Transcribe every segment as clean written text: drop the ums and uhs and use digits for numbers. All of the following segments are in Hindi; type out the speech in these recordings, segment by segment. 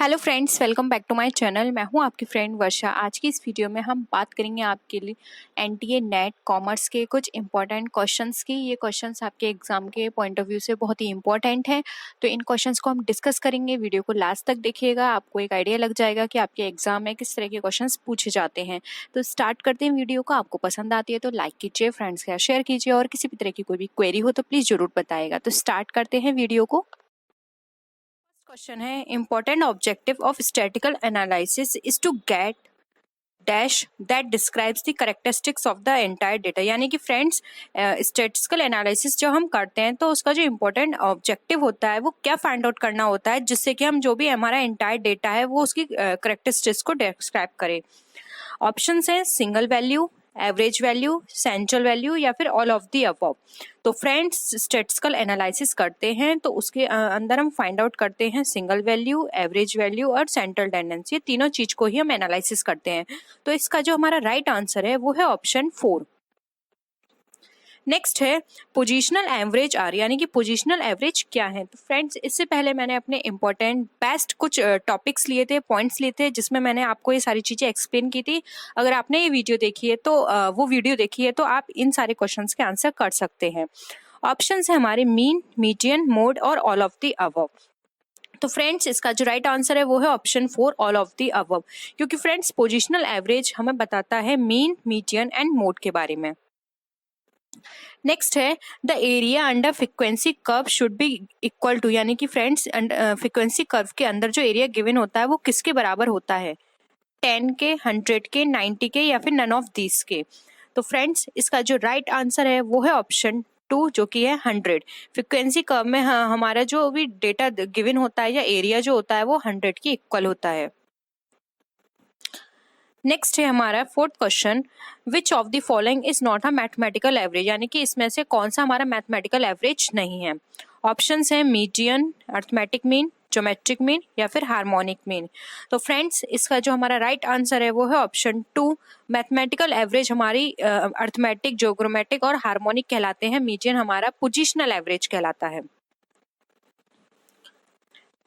Hello friends, welcome back to my channel. मैं हूं आपकी फ्रेंड वर्षा। आज की इस वीडियो में हम बात करेंगे आपके लिए एनटीए नेट कॉमर्स के कुछ इंपॉर्टेंट क्वेश्चंस की। ये क्वेश्चंस आपके एग्जाम के पॉइंट ऑफ व्यू से बहुत ही इंपॉर्टेंट हैं, तो इन क्वेश्चंस को हम डिस्कस करेंगे। वीडियो को लास्ट तक देखिएगा, आपको एक आइडिया लग जाएगा कि आपके एग्जाम में किस तरह के क्वेश्चन पूछे जाते हैं। तो स्टार्ट करते हैं वीडियो को। आपको पसंद आती है तो लाइक कीजिए, फ्रेंड्स के साथ शेयर कीजिए, और किसी भी तरह की कोई भी क्वेरी हो तो प्लीज जरूर बताइएगा। तो स्टार्ट करते हैं वीडियो को। क्वेश्चन है, important objective of statical analysis is to get dash that describes the characteristics of the entire data. यानी कि फ्रेंड्स, स्टैटिस्टिकल एनालिसिस जो हम करते हैं तो उसका जो इंपॉर्टेंट ऑब्जेक्टिव होता है वो क्या फाइंड आउट करना होता है, जिससे कि हम जो भी हमारा एंटायर डेटा है वो उसकी कैरेक्टरिस्टिक्स को डिस्क्राइब करें। ऑप्शंस हैं single value, average value, central value या फिर ऑल ऑफ दी अबव। तो फ्रेंड्स, स्टैटिस्टिकल एनालिसिस करते हैं तो उसके अंदर हम फाइंड आउट करते हैं सिंगल वैल्यू, एवरेज वैल्यू और सेंट्रल टेंडेंसी। ये तीनों चीज को ही हम एनालिसिस करते हैं। तो इसका जो हमारा राइट आंसर है वो है ऑप्शन 4। नेक्स्ट है पोजिशनल एवरेज आर, यानी कि पोजिशनल एवरेज क्या है। तो फ्रेंड्स, इससे पहले मैंने अपने इंपॉर्टेंट बेस्ट कुछ टॉपिक्स लिए थे, पॉइंट्स लिए थे, जिसमें मैंने आपको ये सारी चीजें एक्सप्लेन की थी। अगर आपने ये वीडियो देखी है तो वो वीडियो देखी है तो आप इन सारे क्वेश्चंस के आंसर कर सकते हैं। ऑप्शंस है हमारे मीन, मीडियन, मोड और ऑल ऑफ द अबव। तो फ्रेंड्स, इसका जो राइट आंसर है वो है option 4, all of the above. क्योंकि फ्रेंड्स, पोजिशनल एवरेज हमें बताता है मीन, मीडियन एंड मोड के बारे में। नेक्स्ट है the area under frequency curve should be equal to, यानी कि फ्रेंड्स, फ्रीक्वेंसी कर्व के अंदर जो एरिया गिवन होता है वो किसके बराबर होता है, 10 के, 100 के, 90 के या फिर नन ऑफ दीज के। तो फ्रेंड्स, इसका जो राइट आंसर है वो है ऑप्शन 2, जो कि है 100। फ्रीक्वेंसी कर्व में हमारा जो भी डेटा गिवन होता है या एरिया जो होता है वो 100 के इक्वल होता है। नेक्स्ट है हमारा fourth question, which of the following is not a mathematical average, यानी कि इसमें से कौन सा हमारा मैथमेटिकल एवरेज नहीं है। ऑप्शंस है median, arithmetic mean, geometric mean या फिर हार्मोनिक मीन। तो फ्रेंड्स, इसका जो हमारा राइट आंसर है वो है ऑप्शन 2। मैथमेटिकल एवरेज हमारी अर्थमेटिक, ज्योग्रामेटिक और हार्मोनिक कहलाते हैं। मीडियन हमारा पोजिशनल एवरेज कहलाता है।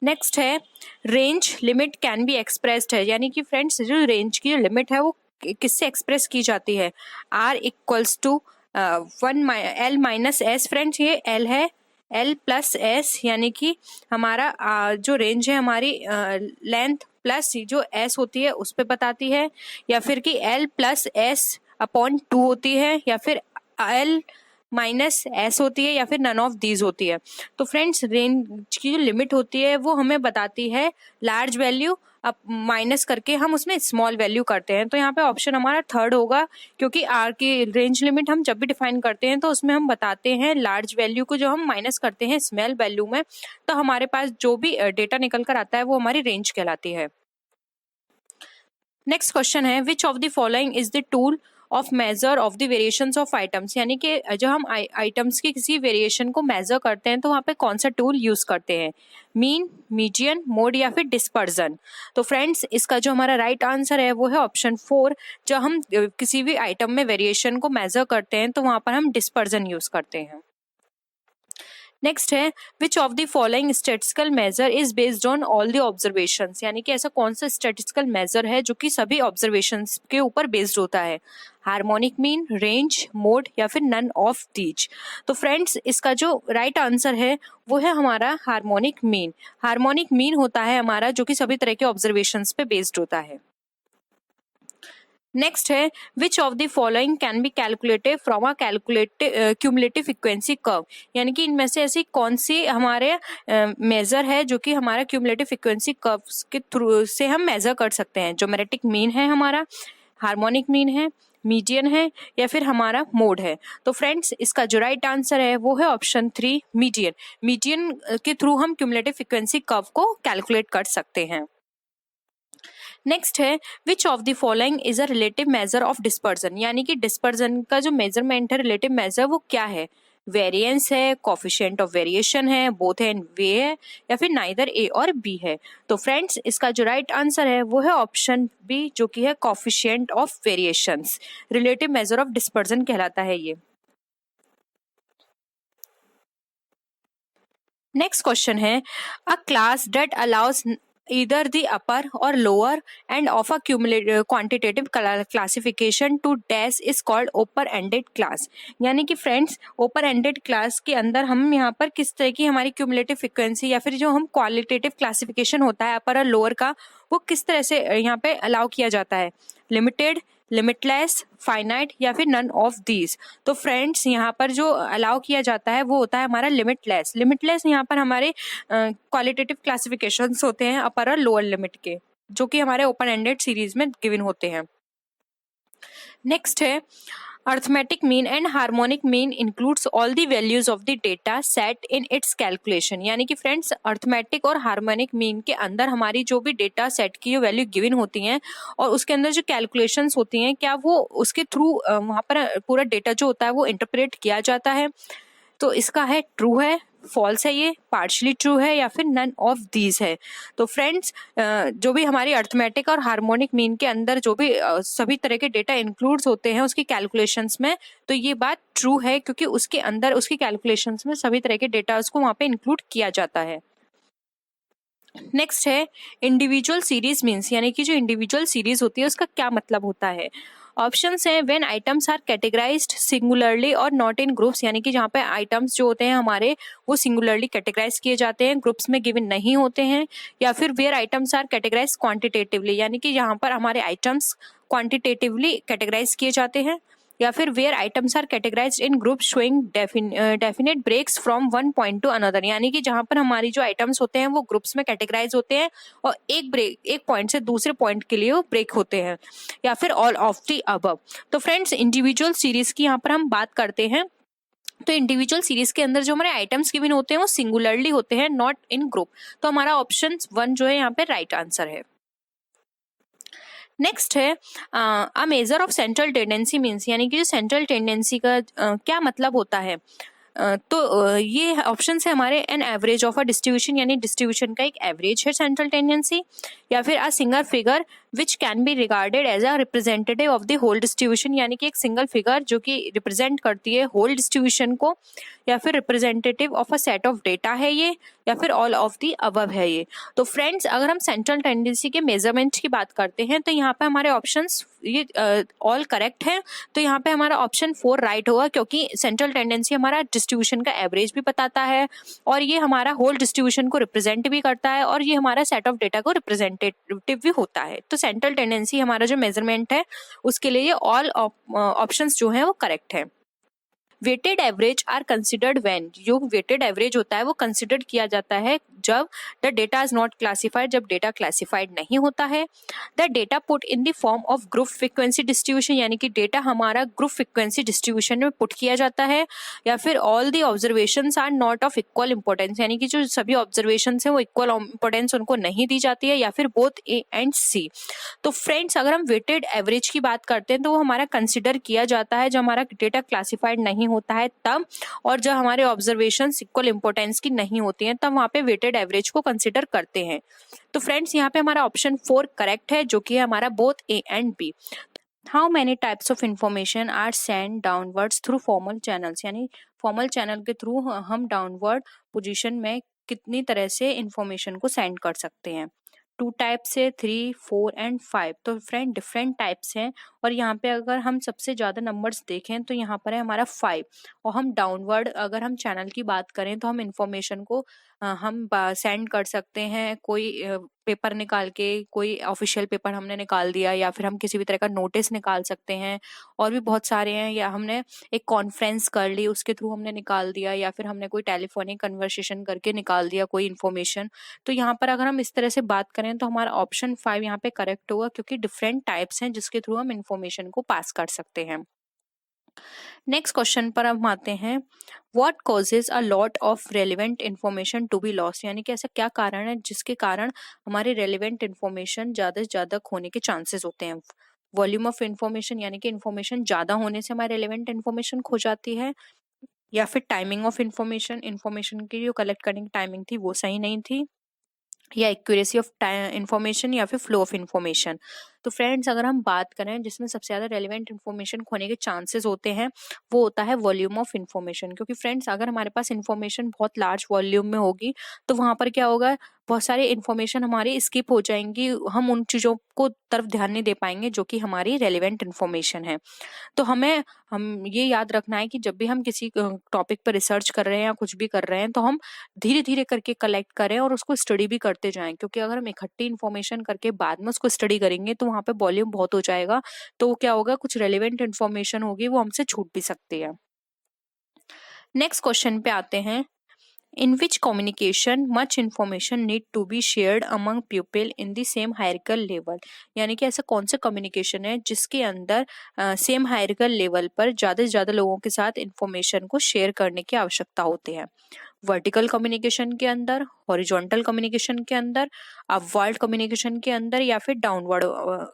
नेक्स्ट है range limit can be expressed है, यानी कि फ्रेंड्स, जो रेंज की लिमिट है वो किससे एक्सप्रेस की जाती है। R equals to 1 L minus S. Friends, ये L है, L प्लस एस, यानी कि हमारा जो रेंज है हमारी लेंथ प्लस जो S होती है उस पे बताती है, या फिर कि L प्लस एस अपॉन 2 होती है, या फिर L माइनस एस होती है, या फिर नन ऑफ दीज होती है। तो फ्रेंड्स, रेंज की जो लिमिट होती है वो हमें बताती है लार्ज वैल्यू, अब माइनस करके हम उसमें स्मॉल वैल्यू करते हैं। तो यहाँ पे ऑप्शन हमारा थर्ड होगा, क्योंकि आर की रेंज लिमिट हम जब भी डिफाइन करते हैं तो उसमें हम बताते हैं लार्ज वैल्यू को, जो हम माइनस करते हैं स्मॉल वैल्यू में, तो हमारे पास जो भी डेटा निकल कर आता है वो हमारी रेंज कहलाती है। नेक्स्ट क्वेश्चन है, which of the following is the tool of measure of the variations of items, यानी कि जब हम आइटम्स की किसी वेरिएशन को मेजर करते हैं तो वहाँ पे कौन सा टूल यूज करते हैं, मीन, मीडियन, मोड या फिर डिस्पर्जन। तो फ्रेंड्स, इसका जो हमारा राइट आंसर है वो है ऑप्शन 4। जब हम किसी भी आइटम में वेरिएशन को मेजर करते हैं तो वहाँ पर हम डिस्पर्जन यूज करते हैं। नेक्स्ट है which of the following statistical measure is based on all the observations, यानी कि ऐसा कौन सा स्टैटिस्टिकल मेजर है जो कि सभी ऑब्जर्वेशंस के ऊपर बेस्ड होता है, हार्मोनिक मीन, रेंज, मोड या फिर नन ऑफ दीज। तो फ्रेंड्स, इसका जो राइट आंसर है वो है हमारा हार्मोनिक मीन। हार्मोनिक मीन होता है हमारा जो कि सभी तरह के ऑब्जर्वेशंस पे बेस्ड होता है। नेक्स्ट है which of the following can be calculated from a cumulative frequency curve, यानी कि इनमें से ऐसी कौन सी हमारे मेजर है जो कि हमारा क्यूमुलेटिव फ्रीक्वेंसी कर्व के थ्रू से हम मेजर कर सकते हैं। ज्योमेट्रिक मीन है हमारा, हार्मोनिक मीन है, मीडियन है या फिर हमारा मोड है। तो फ्रेंड्स, इसका जो राइट आंसर है वो है ऑप्शन 3, मीडियन। मीडियन के थ्रू हम क्यूमुलेटिव फ्रीक्वेंसी कर्व को कैलकुलेट कर सकते हैं। नेक्स्ट है which of the following is a relative measure of dispersion, यानी कि डिस्पर्जन का जो मेजरमेंट है, रिलेटिव मेजर, वो क्या है, वेरिएंस है, कोफिशिएंट ऑफ वेरिएशन है, बोथ एंड वे है या फिर नाइदर ए और बी है। तो फ्रेंड्स, इसका जो राइट आंसर है वो है ऑप्शन बी, जो कि है coefficient of variations. Relative measure of dispersion कहलाता है ये। नेक्स्ट क्वेश्चन है अ class that allows either the upper or lower end of a cumulative quantitative classification to dash is called open ended class। यानी कि फ्रेंड्स ओपन एंडेड क्लास के अंदर हम यहाँ पर किस तरह की हमारी क्यूमुलेटिव फ्रिक्वेंसी या फिर जो हम क्वालिटेटिव क्लासिफिकेशन होता है अपर और लोअर का, वो किस तरह से यहाँ पे अलाउ किया जाता है, लिमिटेड, लिमिटलेस, फाइनाइट या फिर नन ऑफ दीज। तो फ्रेंड्स यहाँ पर जो अलाउ किया जाता है वो होता है हमारा लिमिटलेस। लिमिटलेस यहाँ पर हमारे क्वालिटेटिव क्लासिफिकेशंस होते हैं अपर और लोअर लिमिट के, जो कि हमारे ओपन एंडेड सीरीज में गिवन होते हैं। नेक्स्ट है arithmetic mean and harmonic mean includes all the values of the data set in its calculation. यानी कि फ्रेंड्स अर्थमेटिक और हार्मोनिक मीन के अंदर हमारी जो भी डेटा सेट की जो वैल्यू गिवन होती हैं और उसके अंदर जो कैलकुलेशंस होती हैं, क्या वो उसके थ्रू वहाँ पर पूरा डेटा जो होता है वो इंटरप्रेट किया जाता है। तो इसका है ट्रू है, फॉल्स है, ये पार्शली ट्रू है या फिर नन ऑफ दीज है। तो फ्रेंड्स जो भी हमारी अर्थमेटिक और हार्मोनिक मीन के अंदर जो भी सभी तरह के डेटा इंक्लूड्स होते हैं उसकी कैलकुलेशंस में, तो ये बात ट्रू है क्योंकि उसके अंदर उसकी कैलकुलेशंस में सभी तरह के डेटा को वहाँ पे इंक्लूड किया जाता है। नेक्स्ट है इंडिविजुअल सीरीज मीन्स, यानी कि जो इंडिविजुअल सीरीज होती है उसका क्या मतलब होता है। ऑप्शंस हैं when items are categorised singularly और नॉट इन ग्रुप्स, यानी कि जहाँ पे आइटम्स जो होते हैं हमारे वो सिंगुलरली कैटेगराइज किए जाते हैं, ग्रुप्स में गिवन नहीं होते हैं। या फिर where items are categorize quantitatively, यानी कि यहाँ पर हमारे आइटम्स क्वांटिटेटिवली कैटेगराइज किए जाते हैं। या फिर where items are categorized in group showing definite breaks from one point to another, यानी कि जहां पर हमारी जो आइटम्स होते हैं वो ग्रुप्स में कैटेगराइज होते हैं और एक पॉइंट से दूसरे पॉइंट के लिए वो ब्रेक होते हैं। या फिर ऑल ऑफ द अबव। तो फ्रेंड्स इंडिविजुअल सीरीज की यहाँ पर हम बात करते हैं, तो इंडिविजुअल सीरीज के अंदर जो हमारे आइटम्स गिवन होते हैं वो सिंगुलरली होते हैं, नॉट इन ग्रुप। तो हमारा ऑप्शन 1 जो है यहाँ पे राइट आंसर है। नेक्स्ट है a measure of central tendency means, यानी कि जो सेंट्रल टेंडेंसी का क्या मतलब होता है। ये ऑप्शन है हमारे an average of a distribution, यानी डिस्ट्रीब्यूशन का एक एवरेज है सेंट्रल टेंडेंसी। या फिर a single figure which can be regarded as a representative of the whole distribution, यानी कि एक सिंगल फिगर जो कि रिप्रेजेंट करती है होल डिस्ट्रीब्यूशन को। या फिर representative of a set of data है ये, या फिर ऑल ऑफ द अबव है ये। तो फ्रेंड्स अगर हम सेंट्रल टेंडेंसी के मेजरमेंट की बात करते हैं तो यहाँ पे हमारे ऑप्शंस ये ऑल करेक्ट है। तो यहाँ पे हमारा ऑप्शन 4 राइट होगा, क्योंकि सेंट्रल टेंडेंसी हमारा डिस्ट्रीब्यूशन का एवरेज भी बताता है और ये हमारा होल डिस्ट्रीब्यूशन को रिप्रेजेंट भी करता है और ये हमारा सेट ऑफ डेटा को रिप्रेजेंटेटिव भी होता है। तो सेंट्रल टेंडेंसी हमारा जो मेजरमेंट है उसके लिए ऑल ऑप्शंस जो है वो करेक्ट है। Weighted average are considered when, जो वेटेड एवरेज होता है वो कंसिडर्ड किया जाता है जब the data is not classified, जब डेटा क्लासिफाइड नहीं होता है। The data put in the form of group frequency distribution, यानी कि डेटा हमारा ग्रुप फ्रीक्वेंसी डिस्ट्रीब्यूशन में पुट किया जाता है। या फिर all the observations are not of equal importance, यानी कि जो सभी ऑब्जर्वेशंस हैं वो इक्वल इंपॉर्टेंस उनको नहीं दी जाती है। या फिर बोथ ए एंड सी। तो फ्रेंड्स अगर हम वेटेड एवरेज की बात करते हैं तो वो हमारा कंसिडर किया जाता है जब हमारा डेटा क्लासिफाइड नहीं होता है तब, और जब हमारे ऑब्जर्वेशंस इक्वल इंपॉर्टेंस की नहीं होती हैं तब वहाँ पे वेटेड एवरेज को कंसिडर करते हैं। तो फ्रेंड्स यहाँ पे हमारा ऑप्शन 4 करेक्ट है, जो कि है हमारा both A and B. How many types of information are send downwards through formal channels, यानी फॉर्मल चैनल के थ्रू हम डाउनवर्ड पोजीशन में कितनी तरह से इंफॉर्मेशन को सेंड कर सकते हैं। 2 टाइप्स है, 3, 4 एंड 5। तो फ्रेंड डिफरेंट टाइप्स हैं और यहाँ पे अगर हम सबसे ज़्यादा नंबर्स देखें तो यहाँ पर है हमारा 5। और हम डाउनवर्ड अगर हम चैनल की बात करें तो हम इंफॉर्मेशन को हम सेंड कर सकते हैं, कोई पेपर निकाल के, कोई ऑफिशियल पेपर हमने निकाल दिया, या फिर हम किसी भी तरह का नोटिस निकाल सकते हैं। और भी बहुत सारे हैं, या हमने एक कॉन्फ्रेंस कर ली उसके थ्रू हमने निकाल दिया, या फिर हमने कोई टेलीफोनिक कन्वर्सेशन करके निकाल दिया कोई इन्फॉर्मेशन। तो यहाँ पर अगर हम इस तरह से बात करें तो हमारा ऑप्शन 5 यहाँ पे करेक्ट होगा, क्योंकि डिफरेंट टाइप्स हैं जिसके थ्रू हम इन्फॉर्मेशन को पास कर सकते हैं। नेक्स्ट क्वेश्चन पर हम आते हैं, what causes a lot of relevant information to be lost, यानी कि ऐसा क्या कारण है जिसके कारण हमारे रेलिवेंट इन्फॉर्मेशन ज़्यादा से ज़्यादा खोने के चांसेस होते हैं। वॉल्यूम ऑफ इन्फॉर्मेशन, यानी कि इन्फॉर्मेशन ज़्यादा होने से हमारी रेलिवेंट इन्फॉर्मेशन खो जाती है। या फिर टाइमिंग ऑफ इन्फॉर्मेशन, इन्फॉर्मेशन की जो कलेक्ट करने की टाइमिंग थी वो सही नहीं थी। या एक्यूरेसी ऑफ इन्फॉर्मेशन, या फिर फ्लो ऑफ इन्फॉर्मेशन। तो तो फ्रेंड्स अगर हम बात करें जिसमें सबसे ज़्यादा रेलिवेंट इन्फॉर्मेशन खोने के चांसेस होते हैं वो होता है वॉल्यूम ऑफ इन्फॉर्मेशन, क्योंकि फ्रेंड्स अगर हमारे पास इन्फॉर्मेशन बहुत लार्ज वॉल्यूम में होगी तो वहाँ पर क्या होगा, बहुत सारी इन्फॉर्मेशन हमारी स्किप हो जाएंगी, हम उन चीज़ों को तरफ ध्यान नहीं दे पाएंगे जो कि हमारी रेलिवेंट इन्फॉर्मेशन है। तो हम ये याद रखना है कि जब भी हम किसी टॉपिक पर रिसर्च कर रहे हैं या कुछ भी कर रहे हैं तो हम धीरे धीरे करके कलेक्ट करें और उसको स्टडी भी करते जाएं, क्योंकि अगर हम इकट्ठी इन्फॉर्मेशन करके बाद में उसको स्टडी करेंगे तो वहाँ पे वॉल्यूम बहुत हो जाएगा, तो क्या होगा, कुछ रेलिवेंट इन्फॉर्मेशन होगी वो हमसे छूट भी सकती है। नेक्स्ट क्वेश्चन पे आते हैं, in which communication much information need to be shared among people in the same hierarchical level, यानी कि ऐसा कौन सा कम्युनिकेशन है जिसके अंदर सेम हायरार्किकल लेवल पर ज़्यादा से ज़्यादा लोगों के साथ इंफॉर्मेशन को शेयर करने की आवश्यकता होती है। वर्टिकल कम्युनिकेशन के अंदर, हॉरिजॉन्टल कम्युनिकेशन के अंदर, अपवर्ड कम्युनिकेशन के अंदर या फिर डाउनवर्ड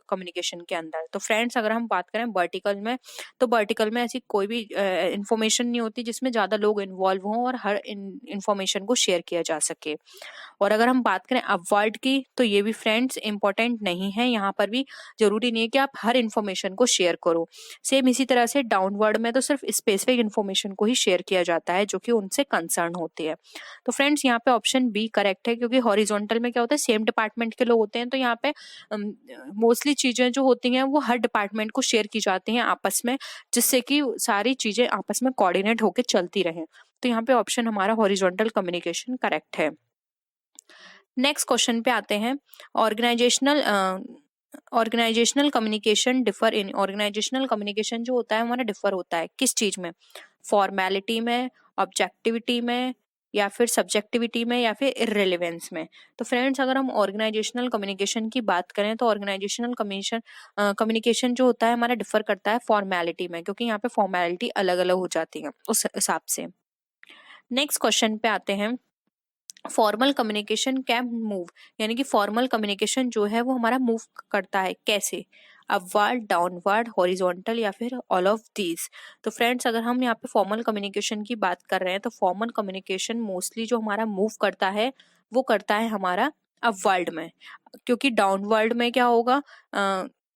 कम्युनिकेशन के अंदर। तो फ्रेंड्स अगर हम बात करें वर्टिकल में, तो वर्टिकल में ऐसी कोई भी इंफॉर्मेशन नहीं होती जिसमें ज़्यादा लोग इन्वॉल्व हों और हर इंफॉर्मेशन को शेयर किया जा सके। और अगर हम बात करें अपवर्ड की, तो ये भी फ्रेंड्स इंपॉर्टेंट नहीं है, यहाँ पर भी जरूरी नहीं है कि आप हर इंफॉर्मेशन को शेयर करो। सेम इसी तरह से डाउनवर्ड में तो सिर्फ स्पेसिफिक इंफॉर्मेशन को ही शेयर किया जाता है जो कि उनसे कंसर्न होती है। तो फ्रेंड्स यहाँ पे ऑप्शन बी करेक्ट है, क्योंकि हॉरिजॉन्टल में क्या होता है, सेम डिपार्टमेंट के लोग होते हैं, तो यहाँ पे मोस्टली चीजें जो होती हैं वो हर डिपार्टमेंट को शेयर की जाती हैं आपस में, जिससे कि सारी चीजें आपस में कोऑर्डिनेट होकर चलती रहें। तो यहाँ पे ऑप्शन हमारा हॉरिजॉन्टल कम्युनिकेशन करेक्ट है। नेक्स्ट क्वेश्चन पे आते हैं, organizational communication differ in, organizational communication जो होता है हमारा डिफर होता है किस चीज में, फॉर्मेलिटी में, ऑब्जेक्टिविटी में, या फिर सब्जेक्टिविटी में, या फिर इररिलेवेंस में। तो फ्रेंड्स अगर हम ऑर्गेनाइजेशनल कम्युनिकेशन की बात करें तो ऑर्गेनाइजेशनल कम्युनिकेशन जो होता है हमारा डिफर करता है फॉर्मेलिटी में, क्योंकि यहाँ पे फॉर्मेलिटी अलग अलग हो जाती है उस हिसाब से। नेक्स्ट क्वेश्चन पे आते हैं, फॉर्मल कम्युनिकेशन कैन मूव, यानी कि फॉर्मल कम्युनिकेशन जो है वो हमारा मूव करता है कैसे, अपवर्ड, डाउनवर्ड, हॉरिजॉन्टल, या फिर ऑल ऑफ दीज। तो फ्रेंड्स अगर हम यहाँ पे फॉर्मल कम्युनिकेशन की बात कर रहे हैं तो फॉर्मल कम्युनिकेशन मोस्टली जो हमारा मूव करता है वो करता है हमारा अपवर्ड में, क्योंकि डाउनवर्ड में क्या होगा,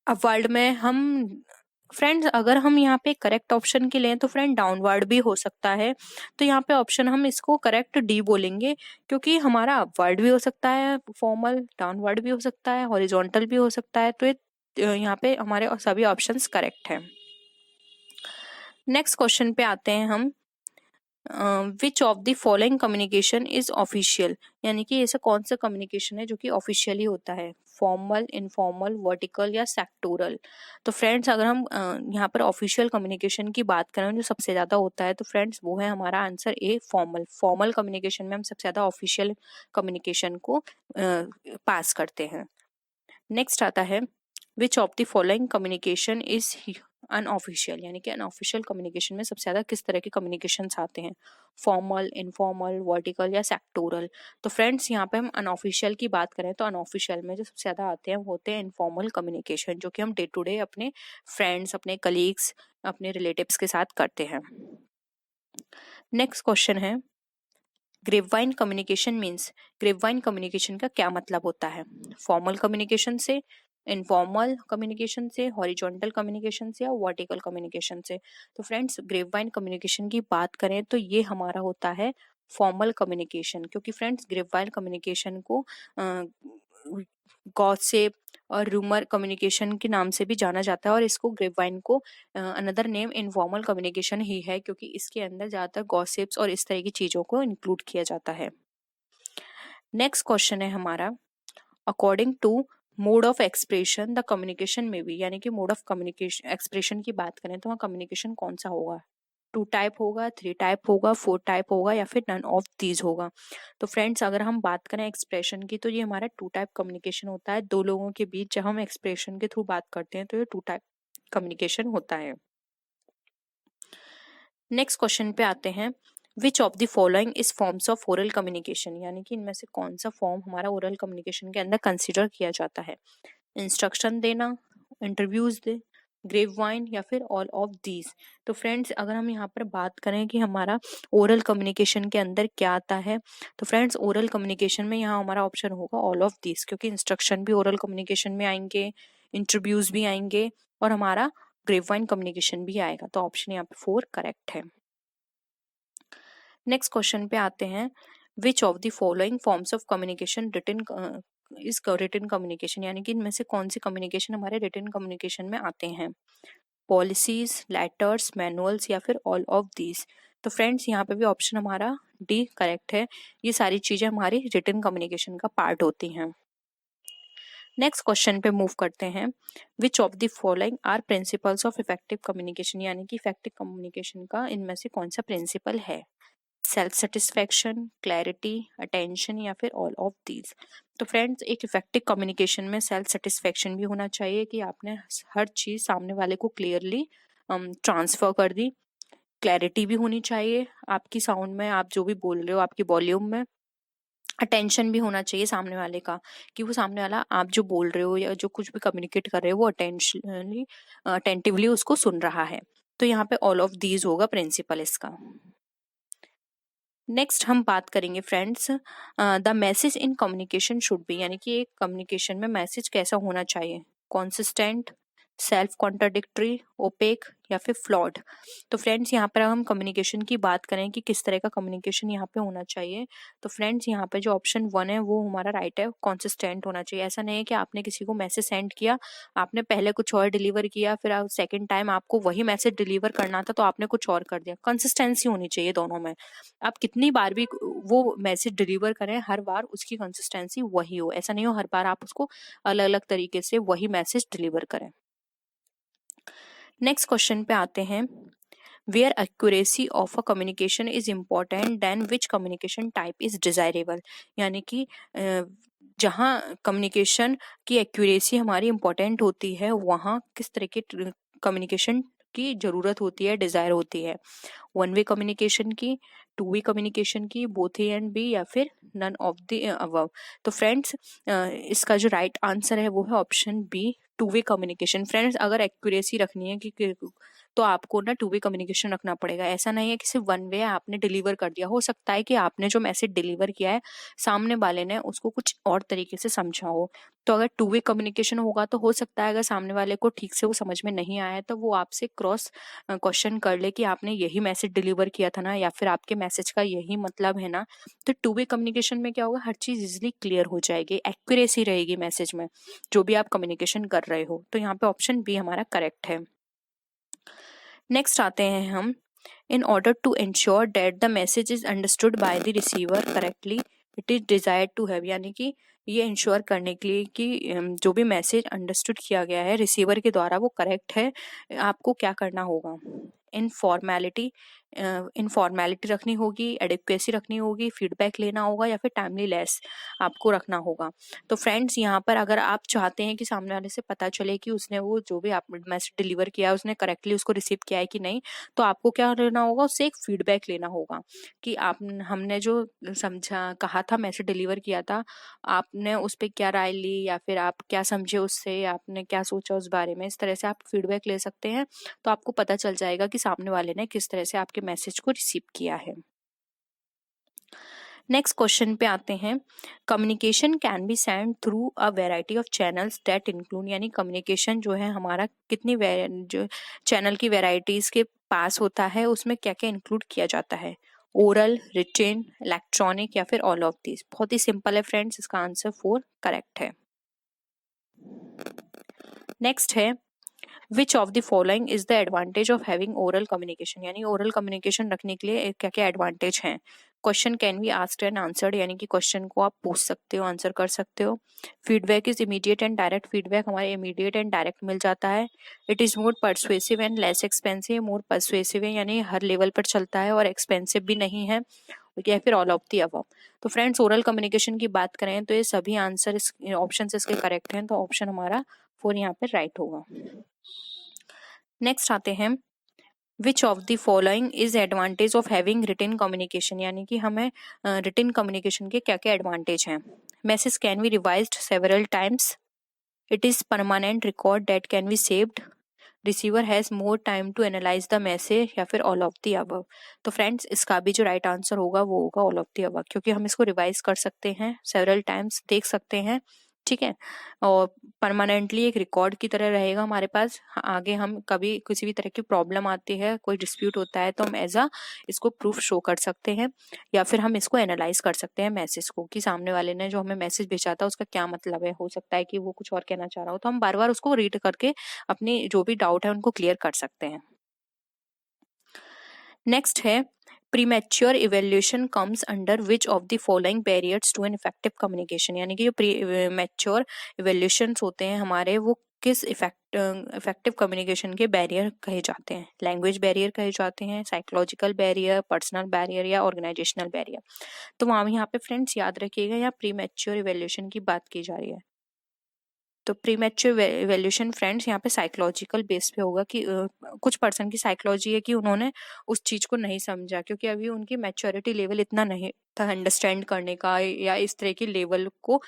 अपवर्ड में हम फ्रेंड्स अगर हम यहाँ पे करेक्ट ऑप्शन के लें तो फ्रेंड डाउनवर्ड भी हो सकता है, तो यहाँ पे ऑप्शन हम इसको करेक्ट डी बोलेंगे, क्योंकि हमारा अपवर्ड भी हो सकता है फॉर्मल, डाउनवर्ड भी हो सकता है, हॉरिजॉन्टल भी हो सकता है, तो ये यहाँ पे हमारे सभी ऑप्शंस करेक्ट है। नेक्स्ट क्वेश्चन पे आते हैं हम, विच of the following communication is official, यानी कि ऐसा कौन सा कम्युनिकेशन है जो कि ऑफिशियली होता है, फॉर्मल, इनफॉर्मल, वर्टिकल या सेक्टोरल। तो फ्रेंड्स अगर हम यहाँ पर ऑफिशियल कम्युनिकेशन की बात करें जो सबसे ज्यादा होता है तो फ्रेंड्स वो है हमारा answer A, formal. Formal communication में हम सबसे ज्यादा ऑफिशियल कम्युनिकेशन को पास करते हैं। नेक्स्ट आता है, which of the following communication is unofficial, यानी कि अनऑफिशियल कम्युनिकेशन में सबसे ज्यादा किस तरह के कम्युनिकेशंस आते हैं, फॉर्मल, इनफॉर्मल, वर्टिकल या सेक्टोरल। तो फ्रेंड्स यहाँ पे हम अनऑफिशियल की बात करें तो अनऑफिशियल में जो सबसे ज्यादा आते हैं वो होते हैं इनफॉर्मल कम्युनिकेशन, जो कि हम डे टू डे अपने फ्रेंड्स, अपने कलीग्स, अपने रिलेटिव्स के साथ करते हैं। नेक्स्ट क्वेश्चन है, grapevine communication means, grapevine communication का क्या मतलब होता है, फॉर्मल कम्युनिकेशन से, इनफॉर्मल कम्युनिकेशन से, हॉरिजॉन्टल कम्युनिकेशन से, या वर्टिकल कम्युनिकेशन से। तो फ्रेंड्स ग्रेपवाइन कम्युनिकेशन की बात करें तो ये हमारा होता है फॉर्मल कम्युनिकेशन, क्योंकि फ्रेंड्स ग्रेपवाइन कम्युनिकेशन को गॉसिप और रूमर कम्युनिकेशन के नाम से भी जाना जाता है, और इसको ग्रेपवाइन को अनदर नेम इनफॉर्मल कम्युनिकेशन ही है, क्योंकि इसके अंदर ज्यादातर गॉसिप्स और इस तरह की चीजों को इंक्लूड किया जाता है। नेक्स्ट क्वेश्चन है हमारा, according to mode of expression the communication में भी, यानी कि मोड ऑफ कम्युनिकेशन एक्सप्रेशन की बात करें तो वहाँ कम्युनिकेशन कौन सा होगा, 2 टाइप होगा, 3 टाइप होगा, 4 टाइप होगा, या फिर नन ऑफ दीज होगा। तो फ्रेंड्स अगर हम बात करें एक्सप्रेशन की तो ये हमारा 2 टाइप कम्युनिकेशन होता है, दो लोगों के बीच जब हम एक्सप्रेशन के थ्रू बात करते हैं तो ये 2 टाइप कम्युनिकेशन होता है। नेक्स्ट क्वेश्चन पे आते हैं, which of the following is forms of oral communication, यानी कि इनमें से कौन सा फॉर्म हमारा ओरल कम्युनिकेशन के अंदर कंसिडर किया जाता है, इंस्ट्रक्शन देना, इंटरव्यूज दे, ग्रेपवाइन, या फिर ऑल ऑफ दीज। तो फ्रेंड्स अगर हम यहाँ पर बात करें कि हमारा ओरल कम्युनिकेशन के अंदर क्या आता है, तो फ्रेंड्स ओरल कम्युनिकेशन में यहाँ हमारा ऑप्शन होगा ऑल ऑफ दीज, क्योंकि इंस्ट्रक्शन भी ओरल कम्युनिकेशन में आएंगे, इंटरव्यूज भी आएंगे और हमारा ग्रेपवाइन कम्युनिकेशन भी आएगा। तो ऑप्शन यहाँ पे 4 करेक्ट है। नेक्स्ट क्वेश्चन पे आते हैं, which of the following forms of communication written communication, यानी कि इनमें से कौन सी कम्युनिकेशन हमारे रिटन कम्युनिकेशन में आते हैं? पॉलिसीज, लेटर्स, मैनुअल्स या फिर ऑल ऑफ दीज। तो फ्रेंड्स यहाँ पे भी ऑप्शन हमारा डी करेक्ट है। ये सारी चीजें हमारी रिटन कम्युनिकेशन का पार्ट होती हैं। नेक्स्ट क्वेश्चन पे मूव करते हैं, which of the following are principles of effective communication, यानी कि इफेक्टिव कम्युनिकेशन का इनमें से कौन सा प्रिंसिपल है? सेल्फ सेटिस्फैक्शन, क्लैरिटी, अटेंशन या फिर ऑल ऑफ दीज। तो फ्रेंड्स एक इफेक्टिव कम्युनिकेशन में सेल्फ सेटिस्फैक्शन भी होना चाहिए कि आपने हर चीज सामने वाले को क्लियरली ट्रांसफर कर दी। क्लैरिटी भी होनी चाहिए आपकी साउंड में, आप जो भी बोल रहे हो आपकी वॉल्यूम में। अटेंशन भी होना चाहिए सामने वाले का, कि वो सामने वाला आप जो बोल रहे हो या जो कुछ भी कम्युनिकेट कर रहे हो वो अटेंटिवली उसको सुन रहा है। तो यहाँ पे ऑल ऑफ दीज होगा प्रिंसिपल इसका। नेक्स्ट हम बात करेंगे friends, the message in communication should be, यानी कि एक कम्युनिकेशन में मैसेज कैसा होना चाहिए? कॉन्सिस्टेंट, सेल्फ कॉन्ट्राडिक्टरी, ओपेक या फिर फ्लॉड। तो फ्रेंड्स यहाँ पर हम कम्युनिकेशन की बात करें कि किस तरह का कम्युनिकेशन यहाँ पे होना चाहिए, तो फ्रेंड्स यहाँ पे जो ऑप्शन 1 है वो हमारा राइट है, कॉन्सिस्टेंट होना चाहिए। ऐसा नहीं है कि आपने किसी को मैसेज सेंड किया, आपने पहले कुछ और डिलीवर किया, फिर सेकेंड टाइम आपको वही मैसेज डिलीवर करना था तो आपने कुछ और कर दिया। कंसिस्टेंसी होनी चाहिए दोनों में। आप कितनी बार भी वो मैसेज डिलीवर करें, हर बार उसकी कंसिस्टेंसी वही हो। ऐसा नहीं हो हर बार आप उसको अलग अलग तरीके से वही मैसेज डिलीवर करें। नेक्स्ट क्वेश्चन पे आते हैं, where accuracy of a communication is important then which communication type is desirable, यानी कि जहाँ कम्युनिकेशन की एक्यूरेसी हमारी इम्पोर्टेंट होती है वहाँ किस तरह के कम्युनिकेशन की जरूरत होती है, डिजायर होती है? 1 वे कम्युनिकेशन की, 2 वे कम्युनिकेशन की, बोथ ए एंड बी या फिर नन ऑफ द अबव। तो फ्रेंड्स इसका जो राइट आंसर है वो है option B, 2 way communication. Friends अगर एक्यूरेसी रखनी है कि तो आपको ना 2 वे कम्युनिकेशन रखना पड़ेगा। ऐसा नहीं है कि सिर्फ 1 वे आपने डिलीवर कर दिया। हो सकता है कि आपने जो मैसेज डिलीवर किया है सामने वाले ने उसको कुछ और तरीके से समझा हो। तो अगर 2 वे कम्युनिकेशन होगा तो हो सकता है अगर सामने वाले को ठीक से वो समझ में नहीं आया तो वो आपसे क्रॉस क्वेश्चन कर ले कि आपने यही मैसेज डिलीवर किया था ना, या फिर आपके मैसेज का यही मतलब है ना। तो 2 वे कम्युनिकेशन में क्या होगा, हर चीज इजिली क्लियर हो जाएगी, एक्यूरेसी रहेगी मैसेज में जो भी आप कम्युनिकेशन कर रहे हो। तो यहाँ पे ऑप्शन बी हमारा करेक्ट है। नेक्स्ट आते हैं हम, in order to ensure that the message is understood by the receiver correctly it is desired to have, यानी कि ये इंश्योर करने के लिए कि जो भी मैसेज अंडरस्टूड किया गया है रिसीवर के द्वारा वो करेक्ट है, आपको क्या करना होगा? इनफॉर्मेलिटी रखनी होगी, एडिक्वेसी रखनी होगी, फीडबैक लेना होगा या फिर टाइमली लेस आपको रखना होगा। तो फ्रेंड्स यहाँ पर अगर आप चाहते हैं कि सामने वाले से पता चले कि उसने वो जो भी आप मैसेज डिलीवर किया है उसने करेक्टली उसको रिसीव किया है कि नहीं, तो आपको क्या लेना होगा, उससे एक फीडबैक लेना होगा कि आप हमने जो समझा कहा था मैसेज डिलीवर किया था आपने उस पर क्या राय ली या फिर आप क्या समझे उससे, आपने क्या सोचा उस बारे में। इस तरह से आप फीडबैक ले सकते हैं तो आपको पता चल जाएगा कि सामने वाले ने किस तरह से आपके मैसेज को रिसीव किया है। नेक्स्ट क्वेश्चन पे आते हैं, communication can be send through a variety of channels that include, यानी कम्युनिकेशन जो है हमारा कितनी जो चैनल की वेराइटीज के पास होता है उसमें क्या क्या इंक्लूड किया जाता है? ओरल, रिटेन, इलेक्ट्रॉनिक या फिर ऑल ऑफ दिस। बहुत ही सिंपल है फ्रेंड्स, इसका आंसर 4 करेक्ट है। नेक्स्ट है, which of the following is the advantage of having oral communication, यानी ओरल कम्युनिकेशन रखने के लिए क्या क्या एडवांटेज हैं? Question can be asked and answered, यानी कि क्वेश्चन को आप पूछ सकते हो, आंसर कर सकते हो। Feedback is immediate and direct, feedback हमारे इमीडिएट एंड डायरेक्ट मिल जाता है। It is more persuasive and less expensive, more persuasive है यानी हर लेवल पर चलता है और एक्सपेंसिव भी नहीं है, या फिर ऑल ऑफ दी अबव। तो फ्रेंड्स ओरल कम्युनिकेशन की बात करें तो ये सभी आंसर ऑप्शन इसके करेक्ट हैं, तो ऑप्शन हमारा 4 यहाँ पे राइट होगा। नेक्स्ट आते हैं, which of the following is advantage of having written communication, यानी कि हमें रिटन कम्युनिकेशन के क्या क्या एडवांटेज हैं? Message can be revised several times, it is permanent record that can be saved, receiver has more time to analyze the message या फिर ऑल ऑफ द अबव। तो फ्रेंड्स इसका भी जो राइट आंसर होगा वो होगा ऑल ऑफ द अबव, क्योंकि हम इसको रिवाइज कर सकते हैं, सेवरल टाइम्स देख सकते हैं, ठीक है, और परमानेंटली एक रिकॉर्ड की तरह रहेगा हमारे पास। आगे हम कभी किसी भी तरह की प्रॉब्लम आती है, कोई डिस्प्यूट होता है, तो हम एज इसको प्रूफ शो कर सकते हैं, या फिर हम इसको एनालाइज कर सकते हैं मैसेज को, कि सामने वाले ने जो हमें मैसेज भेजा था उसका क्या मतलब है। हो सकता है कि वो कुछ और कहना चाह रहा हो, तो हम बार बार उसको रीड करके अपनी जो भी डाउट है उनको क्लियर कर सकते हैं। नेक्स्ट है premature evaluation comes under which of the following barriers to an effective communication. यानी कि जो प्रीमेच्योर इवेल्यूशन होते हैं हमारे, वो किस इफेक्टिव कम्युनिकेशन के बैरियर कहे जाते हैं। लैंग्वेज बैरियर कहे जाते हैं, साइकोलॉजिकल बैरियर, पर्सनल बैरियर या ऑर्गेनाइजेशनल बैरियर। तो वहाँ यहाँ पे फ्रेंड्स याद रखिएगा, यहाँ प्रीमेच्योर इवेल्यूशन की बात की जा रही है। तो प्रीमेच्योर इवेल्यूशन फ्रेंड्स यहाँ पे साइकोलॉजिकल बेस पे होगा, कि कुछ पर्सन की साइकोलॉजी है कि उन्होंने उस चीज को नहीं समझा, क्योंकि अभी उनकी मैच्योरिटी लेवल इतना नहीं था अंडरस्टैंड करने का, या इस तरह की लेवल को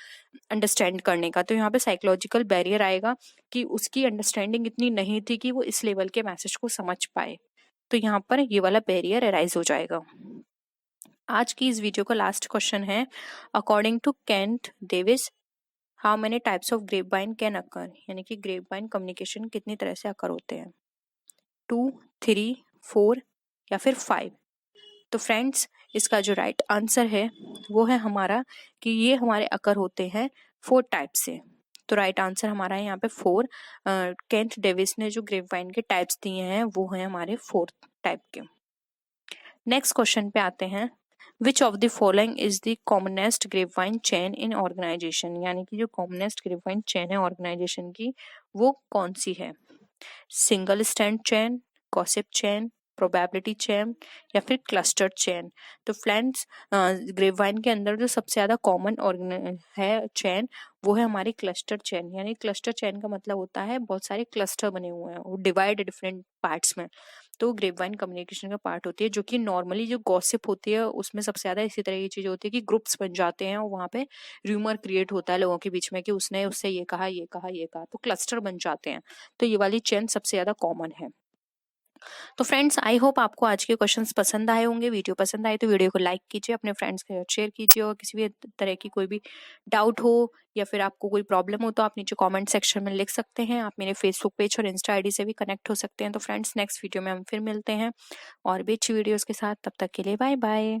अंडरस्टैंड करने का। तो यहाँ पे साइकोलॉजिकल बैरियर आएगा कि उसकी अंडरस्टैंडिंग इतनी नहीं थी कि वो इस लेवल के मैसेज को समझ पाए। तो यहाँ पर ये वाला बैरियर अराइज हो जाएगा। आज की इस वीडियो का लास्ट क्वेश्चन है, according to Kent Davis how many types of grape vine can occur. यानी कि ग्रेप वाइन कम्युनिकेशन कितनी तरह से अकर होते हैं, 2, 3, 4 या फिर 5। तो फ्रेंड्स इसका जो राइट आंसर है वो है हमारा कि ये हमारे अकर होते हैं 4 टाइप से। तो राइट आंसर हमारा है यहाँ पे 4। केंट डेविस ने जो ग्रेप वाइन के टाइप्स दिए हैं वो हैं हमारे 4 टाइप के। नेक्स्ट क्वेश्चन पे आते हैं, which of the following is the commonest grapevine chain in organization. यानी कि जो कॉमनेस्ट ग्रेपवाइन चेन है ऑर्गेनाइजेशन की वो कौन सी है। Single stand chain, gossip chain, probability chain या फिर क्लस्टर चेन। तो फ्रेंड्स ग्रेपवाइन के अंदर जो सबसे ज्यादा कॉमन है चेन वो है हमारी क्लस्टर चेन। यानी क्लस्टर चेन का मतलब होता है बहुत सारे क्लस्टर बने हुए हैं, वो डिवाइड डिफरेंट पार्ट्स में। तो ग्रेपवाइन कम्युनिकेशन का पार्ट होती है, जो कि नॉर्मली जो गॉसिप होती है उसमें सबसे ज्यादा इसी तरह की चीज होती है कि ग्रुप्स बन जाते हैं और वहाँ पे र्यूमर क्रिएट होता है लोगों के बीच में कि उसने उससे ये कहा ये कहा ये कहा, तो क्लस्टर बन जाते हैं। तो ये वाली चेन सबसे ज्यादा कॉमन है। तो फ्रेंड्स आई होप आपको आज के क्वेश्चंस पसंद आए होंगे। वीडियो पसंद आए तो वीडियो को लाइक कीजिए, अपने फ्रेंड्स के साथ शेयर कीजिए, और किसी भी तरह की कोई भी डाउट हो या फिर आपको कोई प्रॉब्लम हो तो आप नीचे कमेंट सेक्शन में लिख सकते हैं। आप मेरे फेसबुक पेज और इंस्टा आईडी से भी कनेक्ट हो सकते हैं। तो फ्रेंड्स नेक्स्ट वीडियो में हम फिर मिलते हैं और भी अच्छी वीडियोस के साथ। तब तक के लिए बाय बाय।